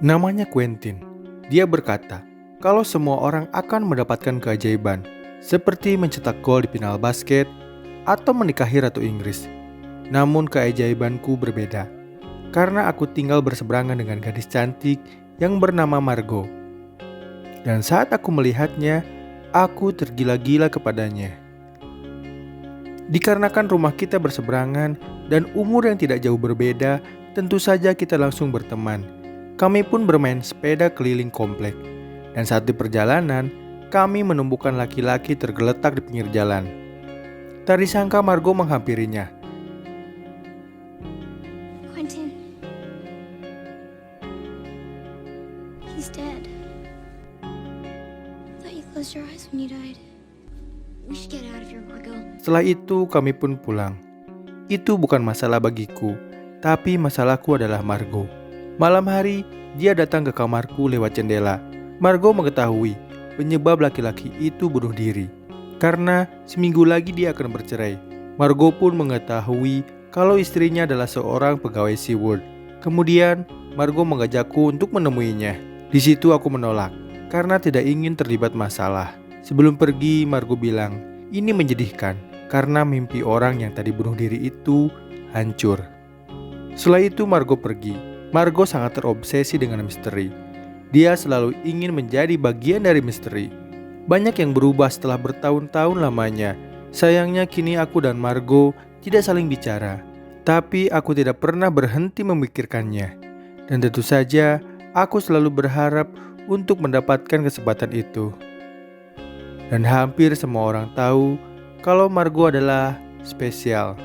Namanya Quentin. Dia berkata, kalau semua orang akan mendapatkan keajaiban, seperti mencetak gol di final basket atau menikahi Ratu Inggris. Namun keajaibanku berbeda, karena aku tinggal berseberangan dengan gadis cantik yang bernama Margot. Dan saat aku melihatnya, aku tergila-gila kepadanya. Dikarenakan rumah kita berseberangan dan umur yang tidak jauh berbeda, tentu saja kita langsung berteman. Kami pun bermain sepeda keliling komplek. Dan saat di perjalanan, kami menemukan laki-laki tergeletak di pinggir jalan. Tak disangka Margot menghampirinya. Quentin. He's dead. Thought you closed your eyes when you died. We should get out of here, Margot. Setelah itu kami pun pulang. Itu bukan masalah bagiku, tapi masalahku adalah Margot. Malam hari, dia datang ke kamarku lewat jendela. Margot mengetahui penyebab laki-laki itu bunuh diri, karena seminggu lagi dia akan bercerai. Margot pun mengetahui kalau istrinya adalah seorang pegawai SeaWorld. Kemudian, Margot mengajakku untuk menemuinya. Di situ aku menolak, karena tidak ingin terlibat masalah. Sebelum pergi, Margot bilang, ini menyedihkan, karena mimpi orang yang tadi bunuh diri itu hancur. Setelah itu Margot pergi. Margot sangat terobsesi dengan misteri. Dia selalu ingin menjadi bagian dari misteri. Banyak yang berubah setelah bertahun-tahun lamanya. Sayangnya kini aku dan Margot tidak saling bicara. Tapi aku tidak pernah berhenti memikirkannya. Dan tentu saja aku selalu berharap untuk mendapatkan kesempatan itu. Dan hampir semua orang tahu kalau Margot adalah spesial.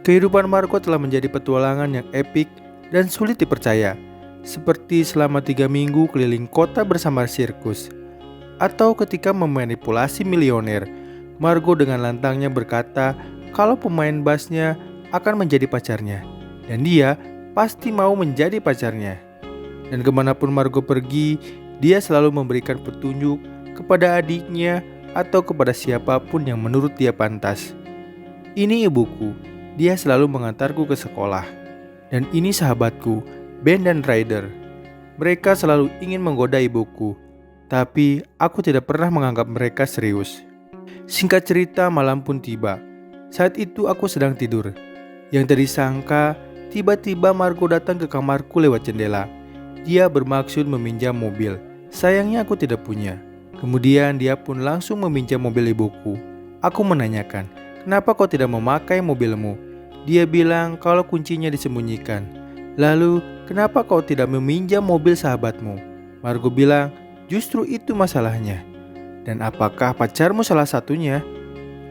Kehidupan Margot telah menjadi petualangan yang epik dan sulit dipercaya, seperti selama 3 minggu keliling kota bersama sirkus, atau ketika memanipulasi milioner. Margot dengan lantangnya berkata kalau pemain bassnya akan menjadi pacarnya, dan dia pasti mau menjadi pacarnya. Dan kemanapun Margot pergi, dia selalu memberikan petunjuk kepada adiknya atau kepada siapapun yang menurut dia pantas. Ini ibuku, dia selalu mengantarku ke sekolah. Dan ini sahabatku, Ben dan Ryder. Mereka selalu ingin menggoda ibuku, tapi aku tidak pernah menganggap mereka serius. Singkat cerita, malam pun tiba. Saat itu aku sedang tidur. Yang tak disangka, tiba-tiba Margot datang ke kamarku lewat jendela. Dia bermaksud meminjam mobil. Sayangnya aku tidak punya. Kemudian dia pun langsung meminjam mobil ibuku. Aku menanyakan, kenapa kau tidak memakai mobilmu? Dia bilang kalau kuncinya disembunyikan. Lalu, kenapa kau tidak meminjam mobil sahabatmu? Margot bilang, justru itu masalahnya. Dan apakah pacarmu salah satunya?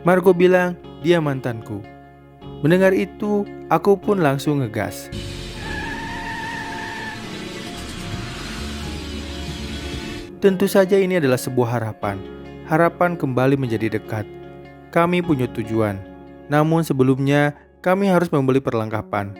Margot bilang, dia mantanku. Mendengar itu, aku pun langsung ngegas. Tentu saja ini adalah sebuah harapan. Harapan kembali menjadi dekat. Kami punya tujuan. Namun sebelumnya, kami harus membeli perlengkapan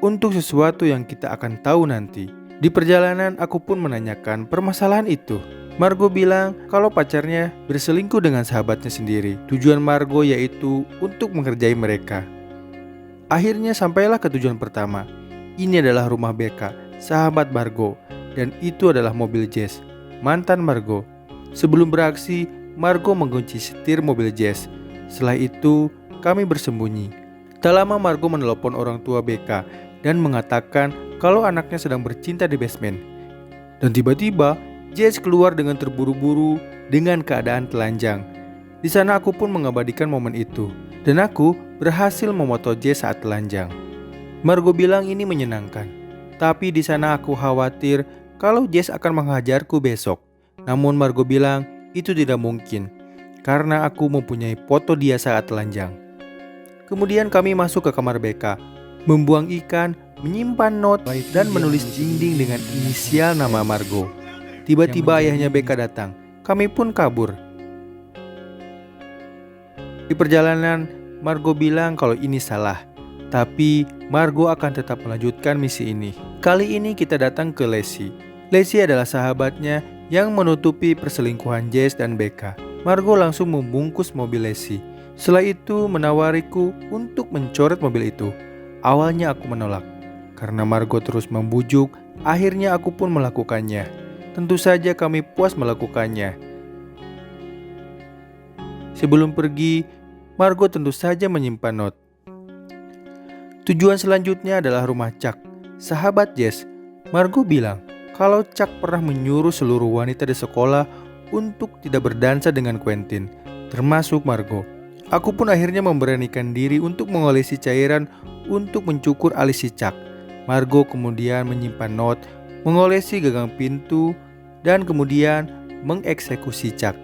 untuk sesuatu yang kita akan tahu nanti. Di perjalanan aku pun menanyakan permasalahan itu. Margot bilang kalau pacarnya berselingkuh dengan sahabatnya sendiri. Tujuan Margot yaitu untuk mengerjai mereka. Akhirnya sampailah ke tujuan pertama. Ini adalah rumah Becca, sahabat Margot, dan itu adalah mobil Jess, mantan Margot. Sebelum beraksi, Margot mengunci setir mobil Jess. Setelah itu, kami bersembunyi. Tak lama Margot menelepon orang tua Becca dan mengatakan kalau anaknya sedang bercinta di basement. Dan tiba-tiba Jess keluar dengan terburu-buru dengan keadaan telanjang. Di sana aku pun mengabadikan momen itu, dan aku berhasil memoto Jess saat telanjang. Margot bilang ini menyenangkan, tapi di sana aku khawatir kalau Jess akan menghajarku besok. Namun Margot bilang itu tidak mungkin, karena aku mempunyai foto dia saat telanjang. Kemudian kami masuk ke kamar Becca, membuang ikan, menyimpan note, dan menulis dinding dengan inisial nama Margot. Tiba-tiba ayahnya Becca datang. Kami pun kabur. Di perjalanan, Margot bilang kalau ini salah. Tapi Margot akan tetap melanjutkan misi ini. Kali ini kita datang ke Lacey. Lacey adalah sahabatnya yang menutupi perselingkuhan Jess dan Becca. Margot langsung membungkus mobil Lacey. Setelah itu menawariku untuk mencoret mobil itu. Awalnya aku menolak, karena Margot terus membujuk Akhirnya aku pun melakukannya. Tentu saja kami puas melakukannya. Sebelum pergi, Margo tentu saja menyimpan not. Tujuan selanjutnya adalah rumah Chuck, sahabat Jess. Margo bilang kalau Chuck pernah menyuruh seluruh wanita di sekolah untuk tidak berdansa dengan Quentin, termasuk Margo. Aku pun akhirnya memberanikan diri untuk mengolesi cairan untuk mencukur alis si Chuck. Margo kemudian menyimpan not, mengolesi gagang pintu, dan kemudian mengeksekusi Chuck.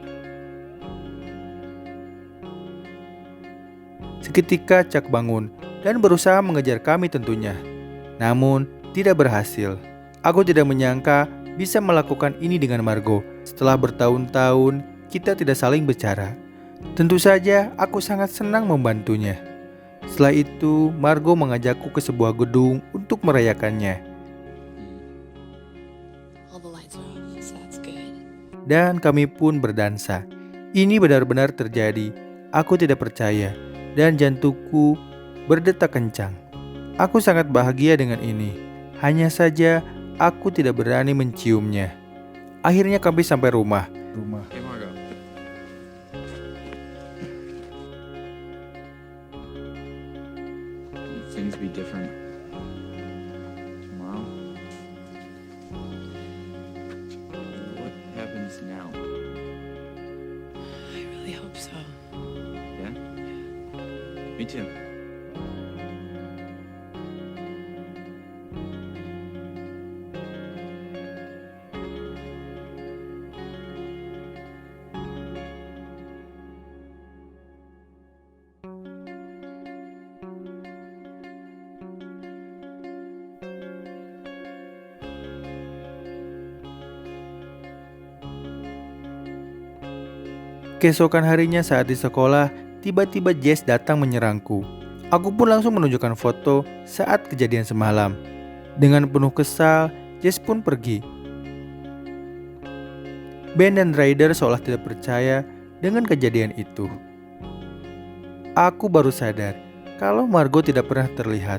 Seketika Chuck bangun dan berusaha mengejar kami tentunya. Namun tidak berhasil. Aku tidak menyangka bisa melakukan ini dengan Margo. Setelah bertahun-tahun kita tidak saling bicara. Tentu saja aku sangat senang membantunya. Setelah itu Margo mengajakku ke sebuah gedung untuk merayakannya. Dan kami pun berdansa. Ini benar-benar terjadi. Aku tidak percaya. Dan jantungku berdetak kencang. Aku sangat bahagia dengan ini. Hanya saja aku tidak berani menciumnya. Akhirnya kami sampai rumah. Hey Margo. Will things be different tomorrow? What happens now? I really hope so. Yeah? Me too. Keesokan harinya saat di sekolah, tiba-tiba Jess datang menyerangku. Aku pun langsung menunjukkan foto saat kejadian semalam. Dengan penuh kesal, Jess pun pergi. Ben dan Ryder seolah tidak percaya dengan kejadian itu. Aku baru sadar kalau Margo tidak pernah terlihat.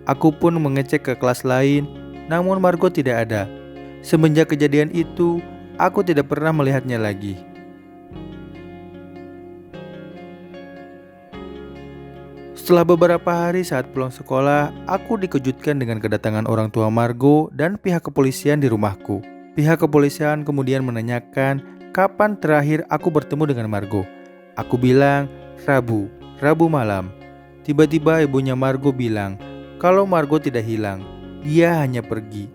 Aku pun mengecek ke kelas lain, namun Margo tidak ada. Semenjak kejadian itu, aku tidak pernah melihatnya lagi. Setelah beberapa hari saat pulang sekolah, aku dikejutkan dengan kedatangan orang tua Margo dan pihak kepolisian di rumahku. Pihak kepolisian kemudian menanyakan kapan terakhir aku bertemu dengan Margo. Aku bilang Rabu malam. Tiba-tiba ibunya Margo bilang kalau Margo tidak hilang, dia hanya pergi.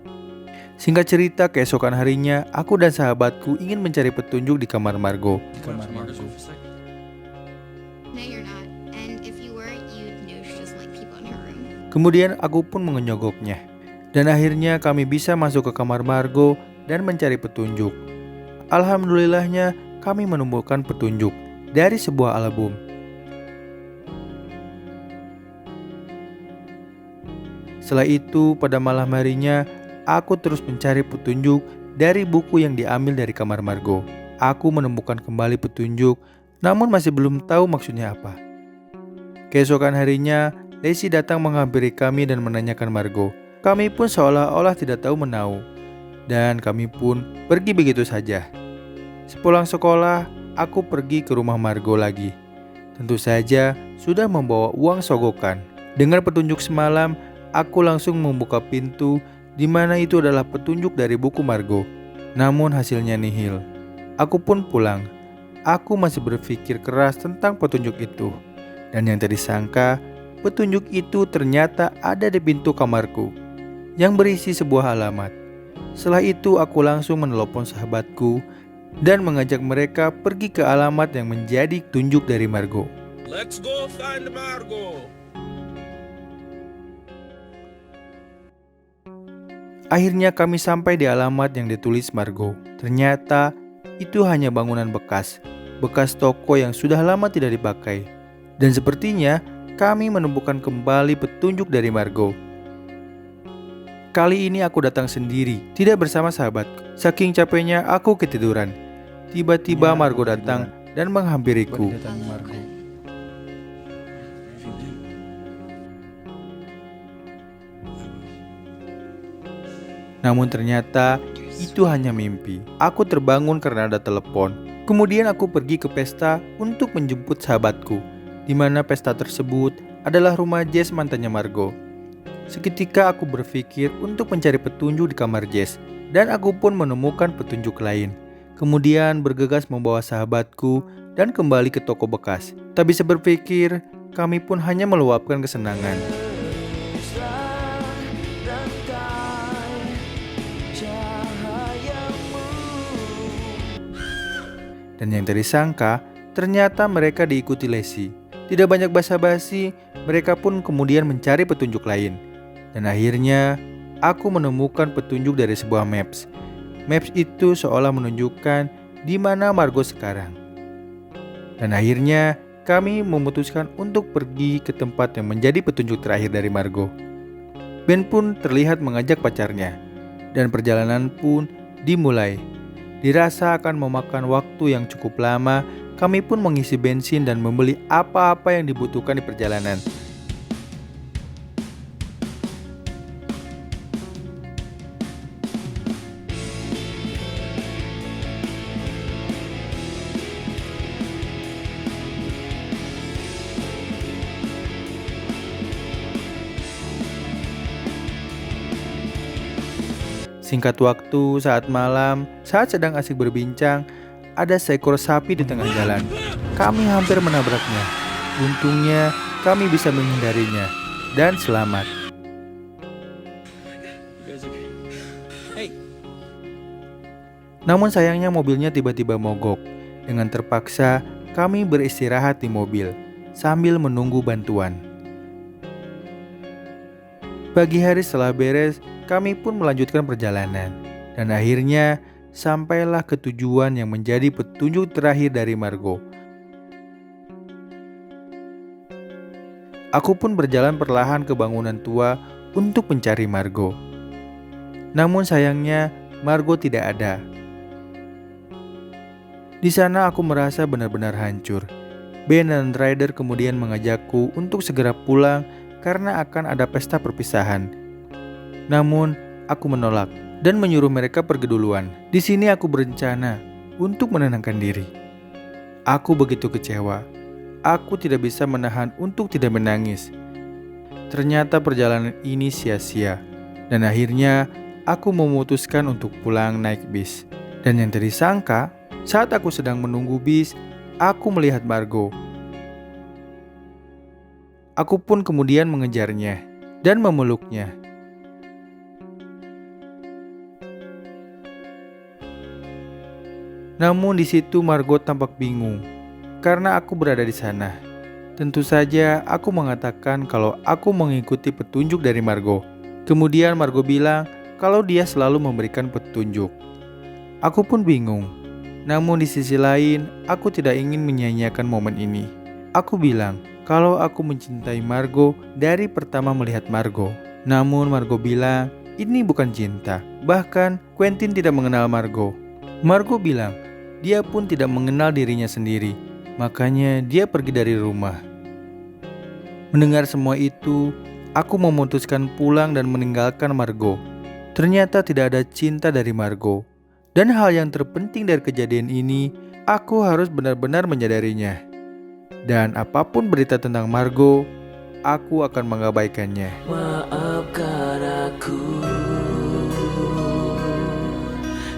Singkat cerita, keesokan harinya aku dan sahabatku ingin mencari petunjuk di kamar Margo. Margo's room for a second. No, you're not. And if you were, you'd know she doesn't like people in her room. Kemudian aku pun mengenyogoknya. Dan akhirnya kami bisa masuk ke kamar Margo dan mencari petunjuk. Alhamdulillahnya kami menemukan petunjuk dari sebuah album. Setelah itu pada malam harinya aku terus mencari petunjuk dari buku yang diambil dari kamar Margo. Aku menemukan kembali petunjuk, namun masih belum tahu maksudnya apa. Keesokan harinya, Lacey datang menghampiri kami dan menanyakan Margo. Kami pun seolah-olah tidak tahu menau. Dan kami pun pergi begitu saja. Sepulang sekolah, aku pergi ke rumah Margo lagi. Tentu saja sudah membawa uang sogokan. Dengan petunjuk semalam, aku langsung membuka pintu di mana itu adalah petunjuk dari buku Margo. Namun hasilnya nihil. Aku pun pulang. Aku masih berpikir keras tentang petunjuk itu. Dan yang tadi sangka, petunjuk itu ternyata ada di pintu kamarku yang berisi sebuah alamat. Setelah itu aku langsung menelepon sahabatku dan mengajak mereka pergi ke alamat yang menjadi tunjuk dari Margo. Let's go find Margo. Akhirnya kami sampai di alamat yang ditulis Margo. Ternyata itu hanya bangunan bekas toko yang sudah lama tidak dipakai. Dan sepertinya kami menemukan kembali petunjuk dari Margo. Kali ini aku datang sendiri, tidak bersama sahabatku. Saking capeknya aku ketiduran. Tiba-tiba Margo datang dan menghampiriku. Namun ternyata itu hanya mimpi. Aku terbangun karena ada telepon. Kemudian aku pergi ke pesta untuk menjemput sahabatku, di mana pesta tersebut adalah rumah Jess mantannya Margo. Seketika aku berpikir untuk mencari petunjuk di kamar Jess, dan aku pun menemukan petunjuk lain. Kemudian bergegas membawa sahabatku dan kembali ke toko bekas. Tak bisa berpikir, kami pun hanya meluapkan kesenangan. Dan yang tak disangka, ternyata mereka diikuti Lesi. Tidak banyak basa-basi, mereka pun kemudian mencari petunjuk lain. Dan akhirnya, aku menemukan petunjuk dari sebuah maps. Maps itu seolah menunjukkan di mana Margo sekarang. Dan akhirnya, kami memutuskan untuk pergi ke tempat yang menjadi petunjuk terakhir dari Margo. Ben pun terlihat mengajak pacarnya, dan perjalanan pun dimulai. Dirasa akan memakan waktu yang cukup lama, kami pun mengisi bensin dan membeli apa-apa yang dibutuhkan di perjalanan. Singkat waktu, saat malam, saat sedang asik berbincang, ada seekor sapi di tengah jalan. Kami hampir menabraknya. Untungnya, kami bisa menghindarinya dan selamat. You guys okay? Hey. Namun sayangnya mobilnya tiba-tiba mogok. Dengan terpaksa, kami beristirahat di mobil sambil menunggu bantuan. Pagi hari setelah beres, kami pun melanjutkan perjalanan. Dan akhirnya, sampailah ke tujuan yang menjadi petunjuk terakhir dari Margo. Aku pun berjalan perlahan ke bangunan tua untuk mencari Margo. Namun sayangnya, Margo tidak ada. Di sana aku merasa benar-benar hancur. Ben dan Ryder kemudian mengajakku untuk segera pulang karena akan ada pesta perpisahan. Namun, aku menolak dan menyuruh mereka pergi duluan. Di sini aku berencana untuk menenangkan diri. Aku begitu kecewa. Aku tidak bisa menahan untuk tidak menangis. Ternyata perjalanan ini sia-sia. Dan akhirnya, aku memutuskan untuk pulang naik bis. Dan yang tak disangka, saat aku sedang menunggu bis, aku melihat Margo. Aku pun kemudian mengejarnya dan memeluknya. Namun di situ Margo tampak bingung karena aku berada di sana. Tentu saja aku mengatakan kalau aku mengikuti petunjuk dari Margo. Kemudian Margo bilang kalau dia selalu memberikan petunjuk. Aku pun bingung. Namun di sisi lain, aku tidak ingin menyia-nyiakan momen ini. Aku bilang kalau aku mencintai Margo dari pertama melihat Margo. Namun Margo bilang ini bukan cinta. Bahkan Quentin tidak mengenal Margo. Margo bilang dia pun tidak mengenal dirinya sendiri. Makanya dia pergi dari rumah. Mendengar semua itu, aku memutuskan pulang dan meninggalkan Margo. Ternyata tidak ada cinta dari Margo. Dan hal yang terpenting dari kejadian ini, aku harus benar-benar menyadarinya. Dan apapun berita tentang Margo, aku akan mengabaikannya. Maafkan aku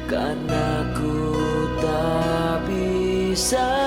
karena ku tak bisa